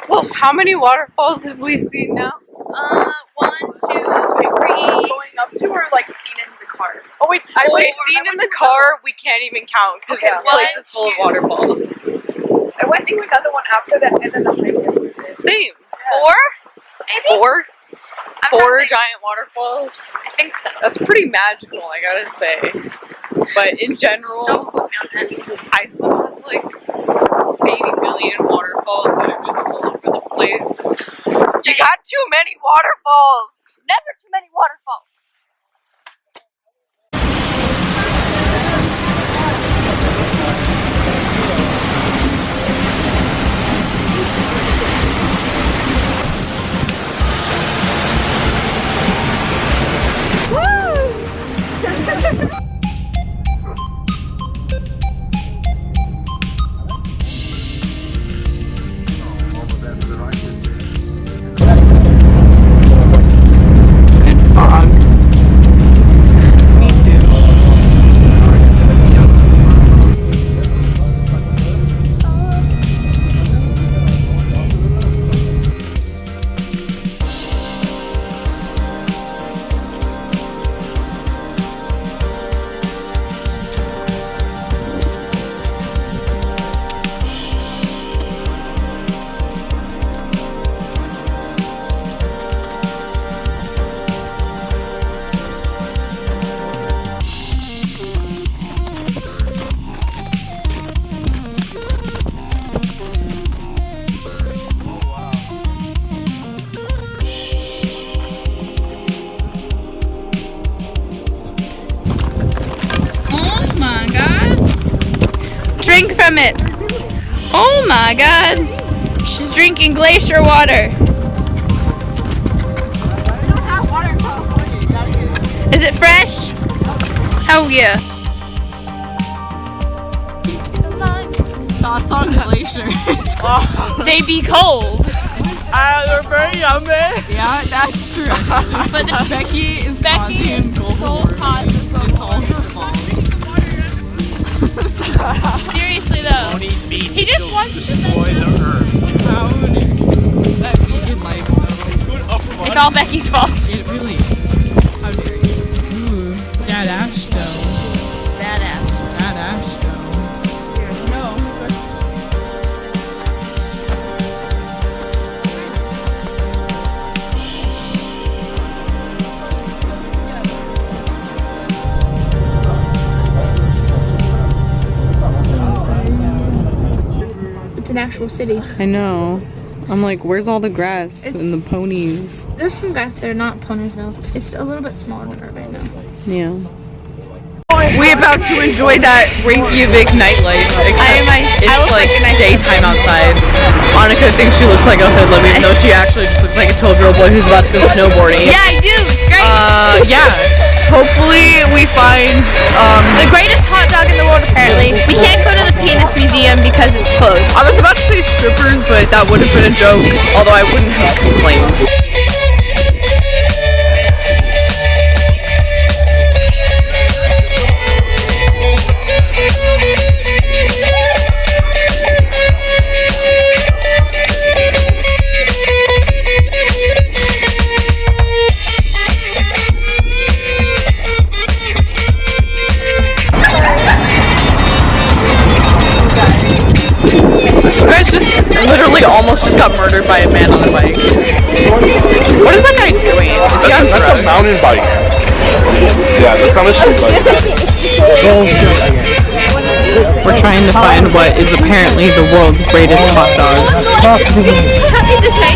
Well, how many waterfalls have we seen now? 1, 2, 3. Going up to or like seen in the car? Oh wait, we've seen in the car. We can't even count because this place is full of waterfalls. I went to another one after that and then the hike yesterday. Same. Yeah. 4? Maybe? 4? I'm 4 giant waterfalls. I think so. That's pretty magical, I gotta say. But in general, Iceland has like 80 million waterfalls that are visible all over the place. You got too many waterfalls! Never too many waterfalls. Drink from it. Oh my god. She's drinking glacier water. We don't have water in California. You gotta get it. Is it fresh? Hell yeah. Thoughts on glaciers? They be cold. They're very yummy. Yeah, that's true. But the Becky is causing global warming. It's all her fault. seriously though. Don't eat meat. He just wants to destroy the earth. How would that vegan life though? It's all Becky's fault. It really is. How dare you? Ooh, Dad Ash though. Badass. Dad Ash though. No. It's an actual city. I know. I'm like, where's all the grass and the ponies? There's some grass there, not ponies though. It's a little bit smaller than her right now. Yeah. We're about to enjoy that Reykjavik nightlife. It's like daytime outside. Annika thinks she looks like a hoodlum, even though she actually just looks like a 12-year-old boy who's about to go snowboarding. Yeah, I do. It's great. Yeah. Hopefully we find The greatest hot dog in the world, apparently. We can't go to the penis museum because it's closed. I was about to say strippers, but that would have been a joke, although I wouldn't have complained. You guys just literally almost just got murdered by a man on a bike. What is that guy doing? Is he on That's a drugs? mountain bike. Yeah, that's not a street bike. We're trying to find what is apparently the world's greatest hot dogs. Happy to say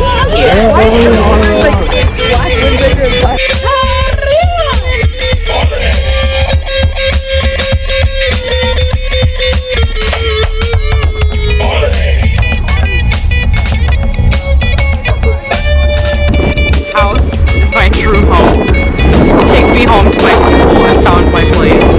This house is my true home. Take me home to my people. I found my place.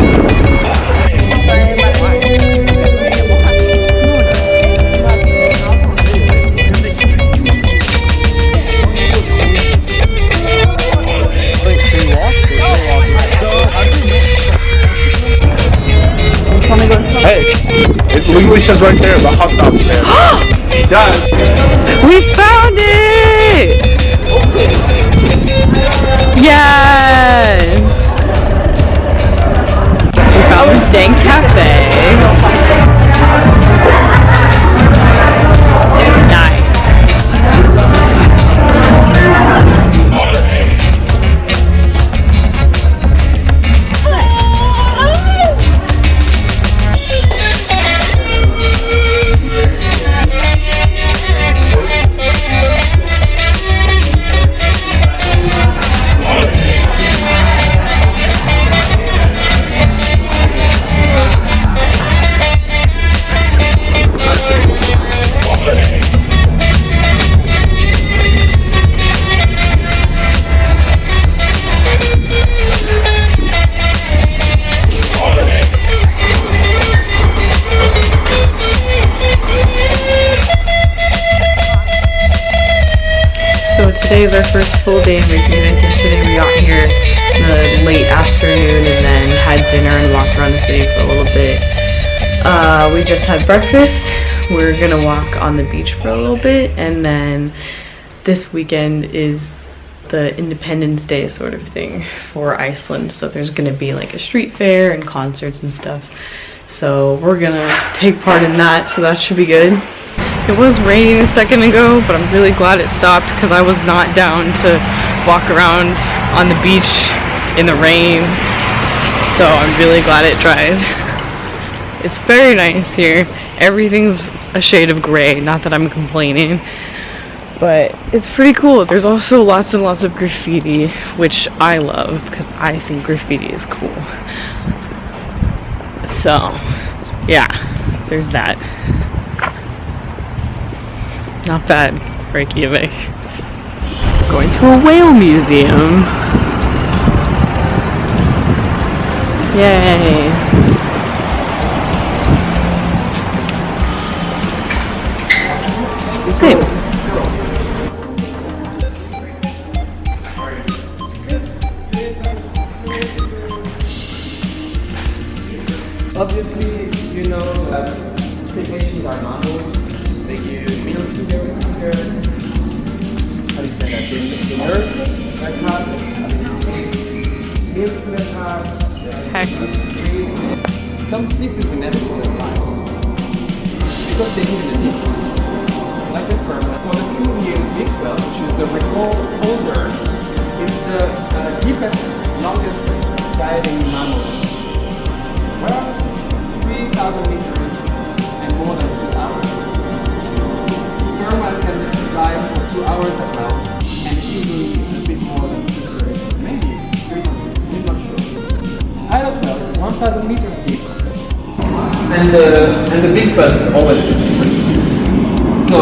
English is right there, the hot dog stand. Yes. We found it! Yes! We found this dank cafe. Nice. Today is our first full day in Reykjavik. Yesterday we got here in the late afternoon and then had dinner and walked around the city for a little bit. We just had breakfast. We're gonna walk on the beach for a little bit, and then this weekend is the Independence Day sort of thing for Iceland. So there's gonna be like a street fair and concerts and stuff. So we're gonna take part in that, so that should be good. It was raining a second ago, but I'm really glad it stopped because I was not down to walk around on the beach in the rain. So I'm really glad it dried. It's very nice here. Everything's a shade of gray, not that I'm complaining, but it's pretty cool. There's also lots and lots of graffiti, which I love because I think graffiti is cool. So yeah, there's that. Not bad, Reykjavik. Going to a whale museum. Yay. Same. Obviously, you know that cetaceans are mammals. They give milk to their how do you say that? The nurse that have milk to their calves. Heck. Some species will never survive because they live in the deep. Like the sperm. So the true here big well, which is the record holder, is the deepest, longest diving mammal. Well, 3,000 meters and more than 2 hours. Sperm can dive for 2 hours as well, and usually a little bit more than 2 hours, maybe 300, I'm not sure. Pilot well is 1,000 meters deep, and the big well is always deep. So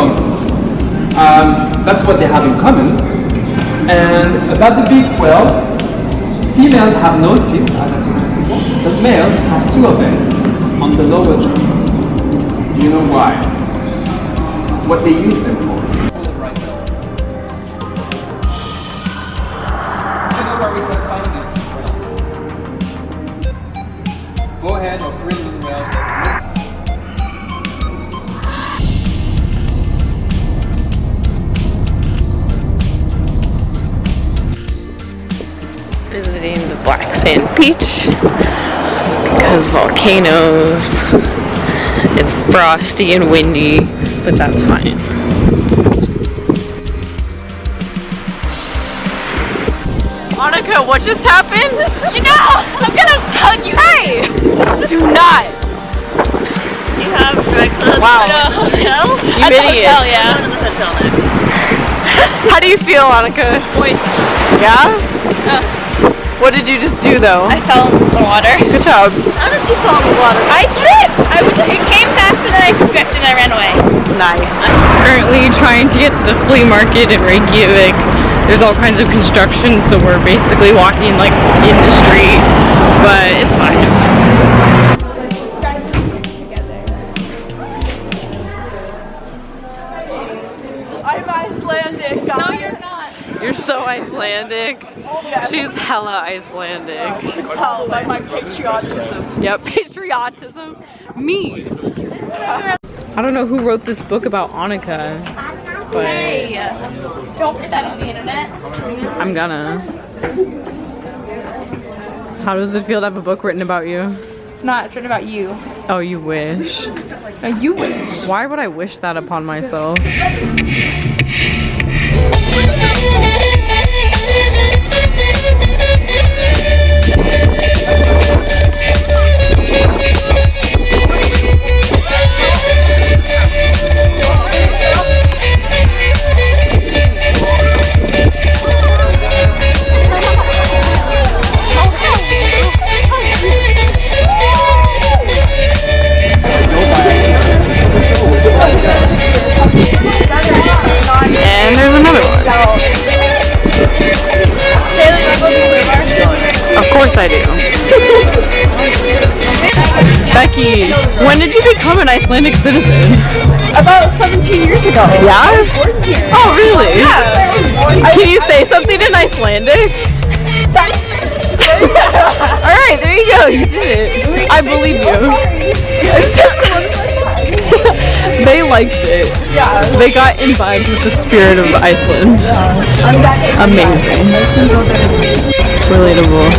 that's what they have in common. And about the big 12, females have no teeth, as I said before, but males have 2 of them on the lower jaw. Do you know why? What they use them for? Hold it right there. Do you know where we can find these whales? Go ahead or bring them well. Visiting the black sand beach because volcanoes. It's frosty and windy, but that's fine. Monica, what just happened? You know, I'm gonna hug you. Hey! Do not. You have breakfast Wow. at a hotel? You At the idiot. hotel, yeah. Go to the hotel then. How do you feel, Monica? Moist. Yeah? Oh, What did you just do though? I fell in the water. Good job. How did you fall in the water? I tripped! It came faster than I expected and I ran away. Nice. Currently trying to get to the flea market in Reykjavik. There's all kinds of construction, so we're basically walking like in the street, but it's fine. I'm Icelandic. No, you're not. You're so Icelandic. She's hella Icelandic. You can tell by my patriotism. Yep, patriotism. Me. I don't know who wrote this book about Annika, but Don't put that on the internet. I'm gonna. How does it feel to have a book written about you? It's not, it's written about you. Oh, you wish. No, you wish. Why would I wish that upon myself? And there's another one. Of course I do. Becky, when did you become an Icelandic citizen? About 17 years ago. Yeah? I was born here. Oh, really? Yeah. Can you say something in Icelandic? Alright, there you go. You did it. I believe you. They liked it. Yeah. They got imbibed with the spirit of Iceland. Amazing. Relatable.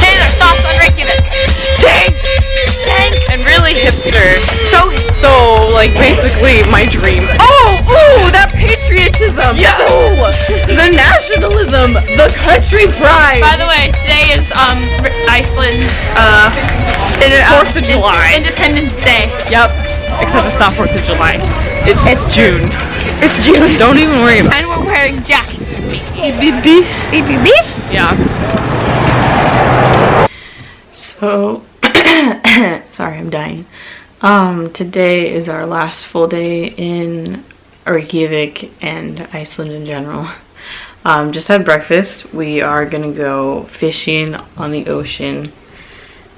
Taylor, thoughts on Reykjavik? Dang! And really hipster. So like basically my dream. Oh, that patriotism. Yeah. Oh, the nationalism, the country pride. By the way, today is Iceland's 4th of July. Independence Day. Yep. Except it's not 4th of July. It's June. It's June. Don't even worry about it. And we're wearing jackets. EBB? EBB? Yeah. So, sorry, I'm dying. Today is our last full day in Reykjavik and Iceland in general. Just had breakfast. We are gonna go fishing on the ocean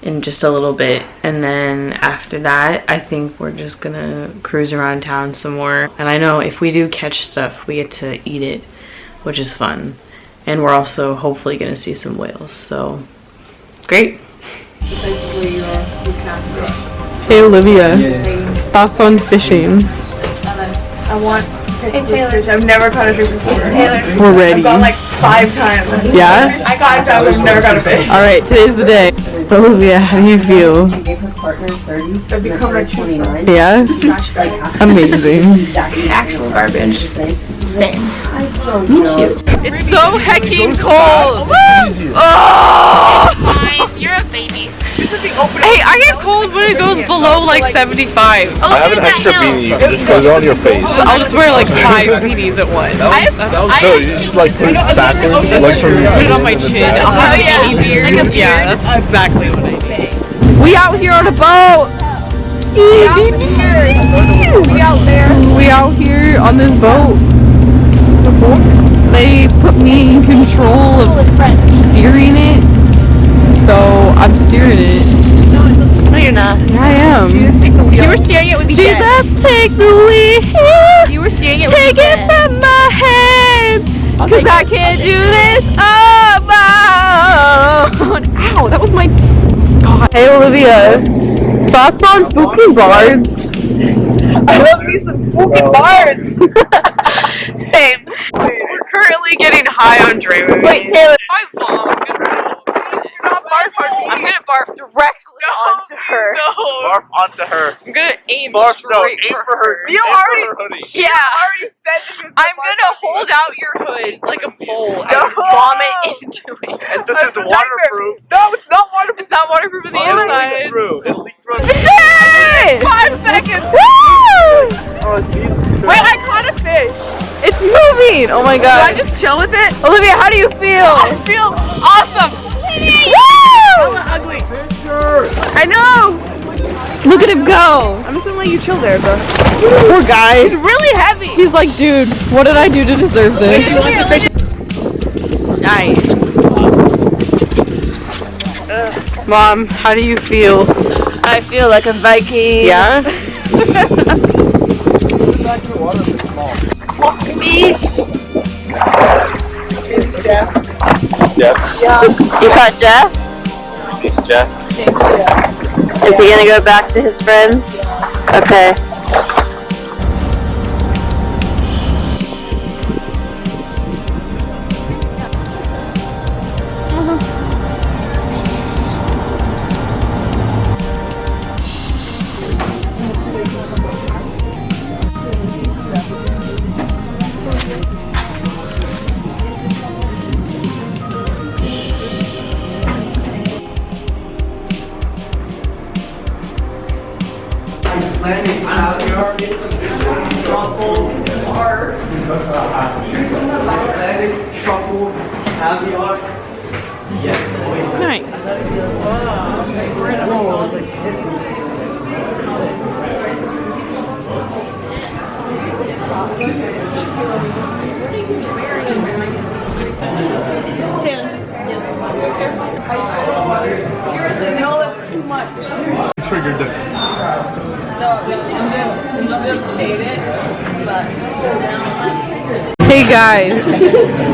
in just a little bit, and then after that I think we're just gonna cruise around town some more. And I know if we do catch stuff, we get to eat it, which is fun. And we're also hopefully gonna see some whales, so great. Hey Olivia, thoughts on fishing? I want fish. I've never caught a fish before. Taylor. We're ready. I've gone like 5 times. Yeah? I got 5 times, I've never caught a fish. Alright, today's the day. Olivia, how do you feel? I've become a true son. Yeah? Amazing. Actual garbage. Same. Me too. It's so heckin' cold! Oh! Fine, you're a baby. Hey, I get cold when it goes below like 75. I have an extra beanie. You can just put it on your face. I'll just wear like 5 beanies at once. That was good. You just like put it backwards. Like Put it on my chin. I'll have a beanie beard. Like a beard. Yeah, that's exactly what I need. We out here on a boat! We out there. We out here on this boat. They put me in control of steering it, so I'm steering it. No, you're not. I am. If you were steering it, would be dead. Jesus, take the wheel. If you were steering it, would Take be it dead. from my hands, cause I can't do this on my own. Ow, that was my God. Hey Olivia, thoughts on Fuki Bards? I love me some fucking bards. Same. We're currently getting high on Dramamine. Wait, Taylor. My vlog. I'm gonna barf directly onto her. barf onto her. I'm gonna aim Barf, straight no, aim for her. You aim already- for her hoodie. Yeah. already said that he was I'm gonna hold out your hood like a pole and vomit into it. And since it's waterproof, No, it's not waterproof. It's not waterproof on the it'll leak inside. through. It'll leak through. Yay! 5 seconds. Woo! Wait, I caught a fish. It's moving! Oh my Do I god. just chill with it? Olivia, how do you feel? I feel awesome. Woo! Hella ugly. I know. Look at him go. I'm just gonna let you chill there, bro. Poor guy. It's really heavy. He's like, dude, what did I do to deserve this? Nice. Mom, how do you feel? I feel like a Viking. Yeah? water is small. Jeff. Jeff? You caught Jeff? It's Jeff. Is he gonna go back to his friends? Okay. Icelandic caviar is a truffle. Icelandic truffles, caviar. Yeah. Nice. Triggered it. Hey guys,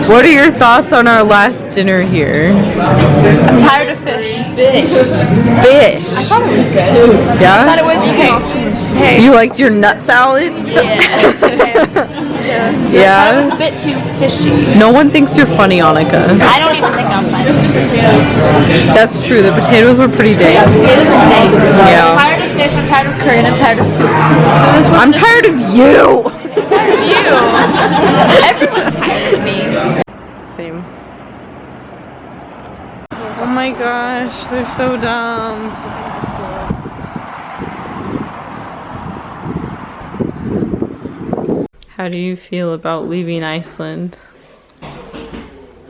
what are your thoughts on our last dinner here? I'm tired of fish. Fish. I thought it was good. I Yeah? thought it was hey. You liked your nut salad? Yeah. Yeah? It was a bit too fishy. No one thinks you're funny, Annika. I don't even think I'm funny. That's true. The potatoes were pretty dang. I'm Yeah. tired of fish, I'm tired of curry, and I'm tired of soup. I'm tired of you. I'm tired of you. Everyone's tired of me. Same. Oh my gosh, they're so dumb. How do you feel about leaving Iceland? I'm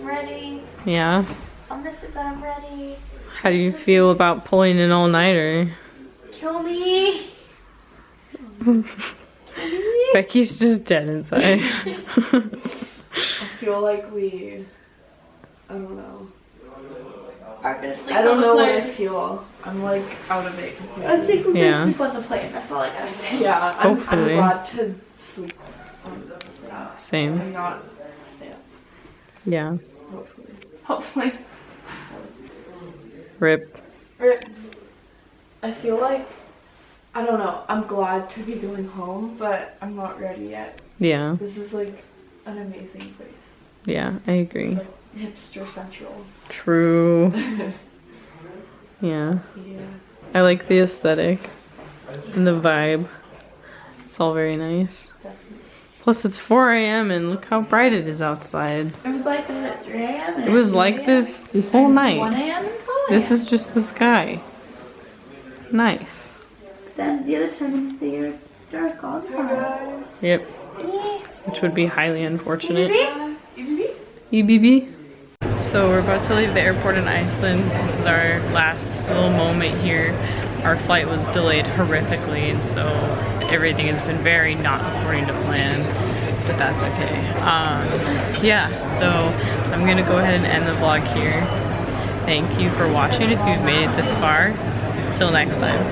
ready. Yeah? I'll miss it, but I'm ready. How do you feel about pulling an all-nighter? Kill me. Becky's just dead inside. I feel like we, I don't know. Are gonna sleep I don't on the know what I plane. feel. I'm like out of it I completely. think we're Yeah. gonna sleep on the plane. That's all I gotta say. Yeah, I'm Hopefully. glad to sleep on the Same. and not stay up, Yeah. hopefully. Hopefully. Rip. I feel like, I don't know, I'm glad to be going home, but I'm not ready yet. Yeah. This is like an amazing place. Yeah, I agree. It's like hipster central. True. Yeah. Yeah. I like the aesthetic and the vibe. It's all very nice. Plus it's 4 a.m. and look how bright it is outside. It was like that at 3 a.m. and It was at 2 like a.m. this the whole 1 night. a.m. and 12 a.m. This is just the sky. Nice. Then the other times the year it's dark all the time. Yep. Which would be highly unfortunate. Maybe? EBB. So we're about to leave the airport in Iceland. This is our last little moment here. Our flight was delayed horrifically, and so everything has been very not according to plan, but that's okay. Yeah, so I'm gonna go ahead and end the vlog here. Thank you for watching if you've made it this far. Till next time.